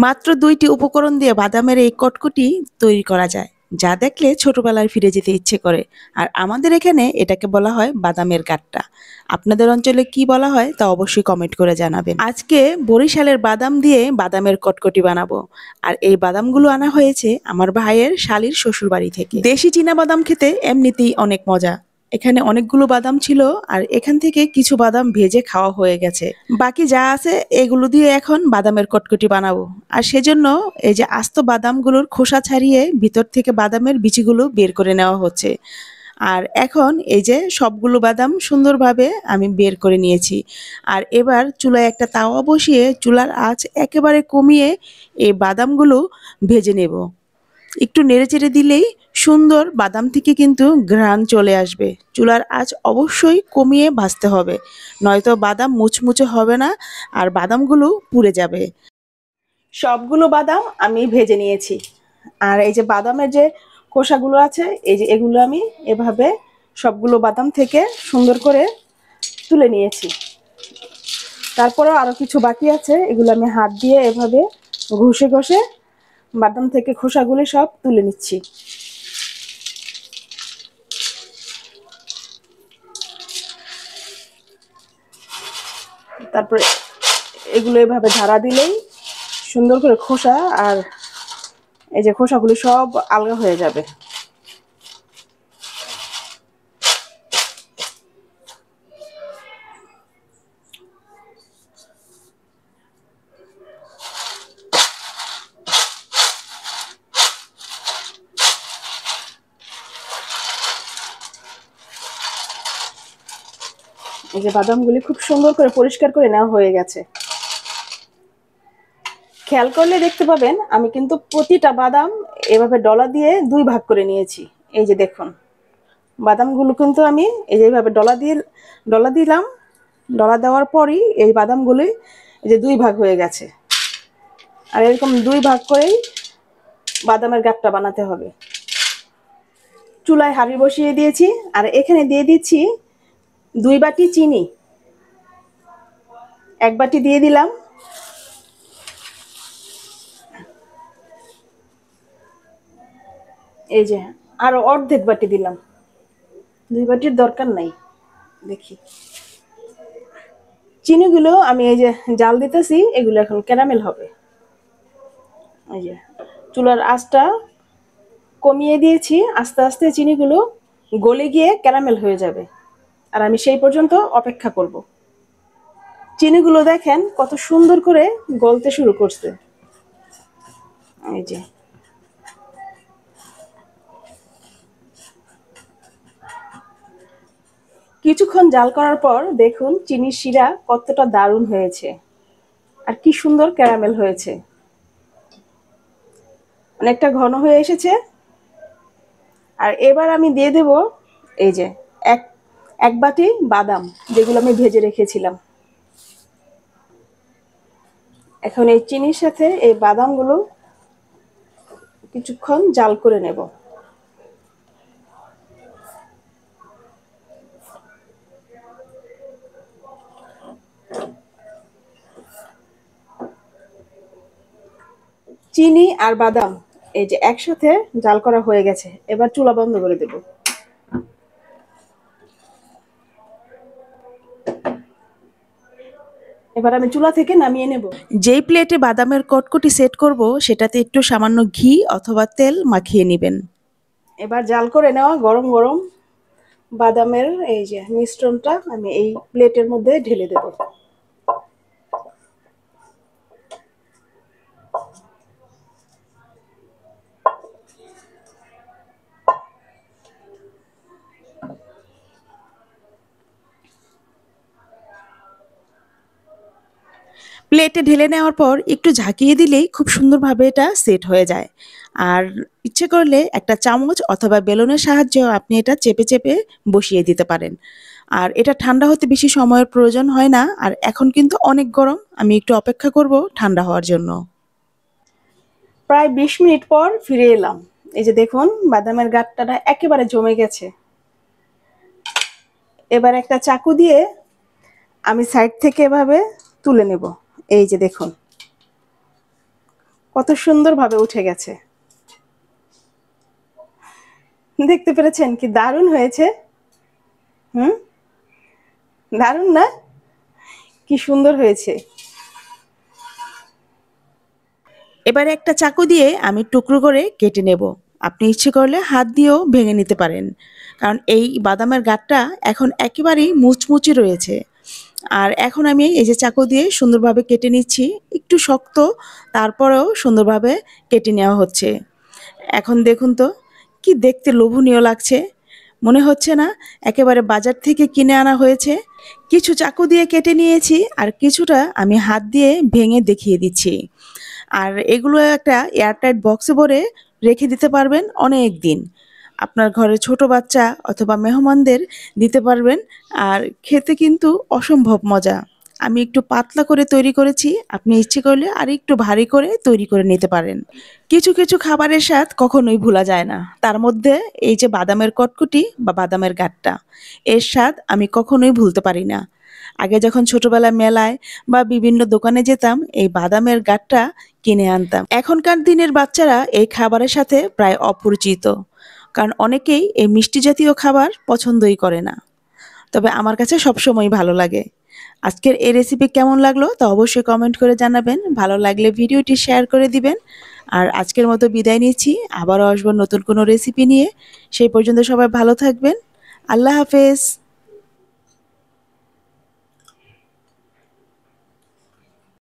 মাত্র ২টি উপকরণ দিয়ে বাদামের এই কটকটি তৈরি করা যায়, যা দেখলে ছোটবেলায় ফিরে যেতে ইচ্ছে করে। আর আমাদের এখানে এটাকে বলা হয় বাদামের গাট্টা। আপনাদের অঞ্চলে কি বলা হয় তা অবশ্যই কমেন্ট করে জানাবেন। আজকে বরিশালের বাদাম দিয়ে বাদামের কটকটি বানাবো। আর এই বাদামগুলো আনা হয়েছে আমার ভাইয়ের শালীর শ্বশুরবাড়ি থেকে। দেশি চীনা বাদাম খেতে এমনিতেই অনেক মজা। এখানে অনেকগুলো বাদাম ছিল, আর এখান থেকে কিছু বাদাম ভেজে খাওয়া হয়ে গেছে। বাকি যা আছে এগুলো দিয়ে এখন বাদামের কটকটি বানাবো। আর সেজন্য এই যে আস্ত বাদামগুলোর খোসা ছাড়িয়ে ভিতর থেকে বাদামের বিচিগুলো বের করে নেওয়া হচ্ছে। আর এখন এই যে সবগুলো বাদাম সুন্দরভাবে আমি বের করে নিয়েছি। আর এবার চুলায় একটা তাওয়া বসিয়ে চুলার আঁচ একেবারে কমিয়ে এই বাদামগুলো ভেজে নেব। একটু নেড়েচেড়ে দিলেই সুন্দর বাদাম থেকে কিন্তু ঘ্রাণ চলে আসবে। চুলার আঁচ অবশ্যই কমিয়ে ভাজতে হবে, নয়তো বাদাম মুচমুচে হবে না আর বাদামগুলো পুড়ে যাবে। সবগুলো বাদাম আমি ভেজে নিয়েছি। আর এই যে বাদামের যে খোসাগুলো আছে, এই যে এগুলো আমি এভাবে সবগুলো বাদাম থেকে সুন্দর করে তুলে নিয়েছি। তারপরেও আরও কিছু বাকি আছে, এগুলো আমি হাত দিয়ে এভাবে ঘষে ঘষে বাদাম থেকে খোসাগুলি সব তুলে নিচ্ছি। তারপরে এগুলো এভাবে ঝাড়া দিলেই সুন্দর করে খোসা আর এই যে খোসাগুলি সব আলগা হয়ে যাবে। এই যে বাদামগুলি খুব সুন্দর করে পরিষ্কার করে নেওয়া হয়ে গেছে। খেয়াল করলে দেখতে পাবেন আমি কিন্তু প্রতিটা বাদাম এভাবে ডলা দিয়ে 2 ভাগ করে নিয়েছি। এই যে দেখুন বাদামগুলো কিন্তু আমি এই যে এইভাবে ডলা দিলাম। ডলা দেওয়ার পরই এই বাদামগুলি এই যে 2 ভাগ হয়ে গেছে। আর এরকম 2 ভাগ করেই বাদামের গাঁটটা বানাতে হবে। চুলায় হাঁড়ি বসিয়ে দিয়েছি, আর এখানে দিয়ে দিচ্ছি 2 বাটি চিনি। 1 বাটি দিয়ে দিলাম। এই যে আরো অর্ধেক বাটি দিলাম, 2 বাটির দরকার নাই। দেখি চিনিগুলো আমি এই যে জাল দিতেছি, এগুলো এখন ক্যারামেল হবে। এই যে চুলার আঁচটা কমিয়ে দিয়েছি, আস্তে আস্তে চিনিগুলো গলে গিয়ে ক্যারামেল হয়ে যাবে। আর আমি সেই পর্যন্ত অপেক্ষা করব। চিনিগুলো দেখেন কত সুন্দর করে গলতে শুরু করছে। এই যে কিছুক্ষণ জাল করার পর দেখুন চিনির শিরা কতটা দারুণ হয়েছে আর কি সুন্দর ক্যারামেল হয়েছে। অনেকটা ঘন হয়ে এসেছে। আর এবার আমি দিয়ে দেব এই যে এক বাটি বাদাম, যেগুলো আমি ভেজে রেখেছিলাম। এখন এই চিনির সাথে এই বাদামগুলো কিছুক্ষণ জাল করে নেব। চিনি আর বাদাম এই যে একসাথে জাল করা হয়ে গেছে। এবার চুলা বন্ধ করে দেব। এবার আমি চুলা থেকে নামিয়ে নেব। যেই প্লেটে বাদামের কটকটি সেট করব সেটাতে একটু সামান্য ঘি অথবা তেল মাখিয়ে নেবেন। এবার জাল করে নেওয়া গরম গরম বাদামের এই যে মিশ্রণটা আমি এই প্লেটের মধ্যে ঢেলে দেব। প্লেটে ঢেলে নেওয়ার পর একটু ঝাঁকিয়ে দিলেই খুব সুন্দরভাবে এটা সেট হয়ে যায়। আর ইচ্ছে করলে একটা চামচ অথবা বেলুনের সাহায্যেও আপনি এটা চেপে চেপে বসিয়ে দিতে পারেন। আর এটা ঠান্ডা হতে বেশি সময়ের প্রয়োজন হয় না। আর এখন কিন্তু অনেক গরম, আমি একটু অপেক্ষা করব ঠান্ডা হওয়ার জন্য। প্রায় 20 মিনিট পর ফিরে এলাম। এই যে দেখুন বাদামের গাঁটটা একেবারে জমে গেছে। এবার একটা চাকু দিয়ে আমি সাইড থেকে এভাবে তুলে নেব। এই যে দেখুন কত সুন্দরভাবে উঠে গেছে। দেখতে পেরেছেন কি দারুণ হয়েছে? হুম, দারুণ না? কি সুন্দর হয়েছে। এবারে একটা চাকু দিয়ে আমি টুকরো করে কেটে নেব। আপনি ইচ্ছে করলে হাত দিয়েও ভেঙে নিতে পারেন। কারণ এই বাদামের গাঁটটা এখন একেবারেই মুচমুচে রয়েছে। আর এখন আমি এই যে চাকু দিয়ে সুন্দরভাবে কেটে নিচ্ছি। একটু শক্ত, তারপরেও সুন্দরভাবে কেটে নেওয়া হচ্ছে। এখন দেখুন তো কি দেখতে লোভনীয় লাগছে। মনে হচ্ছে না একেবারে বাজার থেকে কিনে আনা হয়েছে। কিছু চাকু দিয়ে কেটে নিয়েছি আর কিছুটা আমি হাত দিয়ে ভেঙে দেখিয়ে দিচ্ছি। আর এগুলো একটা এয়ারটাইট বক্সে ভরে রেখে দিতে পারবেন অনেক দিন। আপনার ঘরে ছোট বাচ্চা অথবা মেহমানদের দিতে পারবেন। আর খেতে কিন্তু অসম্ভব মজা। আমি একটু পাতলা করে তৈরি করেছি। আপনি ইচ্ছে করলে আরেকটু ভারী করে তৈরি করে নিতে পারেন। কিছু, কিছু খাবারের স্বাদ কখনোই ভুলা যায় না। তার মধ্যে এই যে বাদামের কটকটি বা বাদামের গাঁটটা, এর স্বাদ আমি কখনোই ভুলতে পারি না। আগে যখন ছোটবেলায় মেলায় বা বিভিন্ন দোকানে যেতাম, এই বাদামের গাঁটটা কিনে আনতাম। এখনকার দিনের বাচ্চারা এই খাবারের সাথে প্রায় অপরিচিত। কারণ অনেকেই এই মিষ্টি জাতীয় খাবার পছন্দই করে না। তবে আমার কাছে সবসময়ই ভালো লাগে। আজকের এই রেসিপি কেমন লাগলো তা অবশ্যই কমেন্ট করে জানাবেন। ভালো লাগলে ভিডিওটি শেয়ার করে দিবেন। আর আজকের মতো বিদায় নিচ্ছি। আবারও আসবো নতুন কোনো রেসিপি নিয়ে। সেই পর্যন্ত সবাই ভালো থাকবেন। আল্লাহ হাফেজ।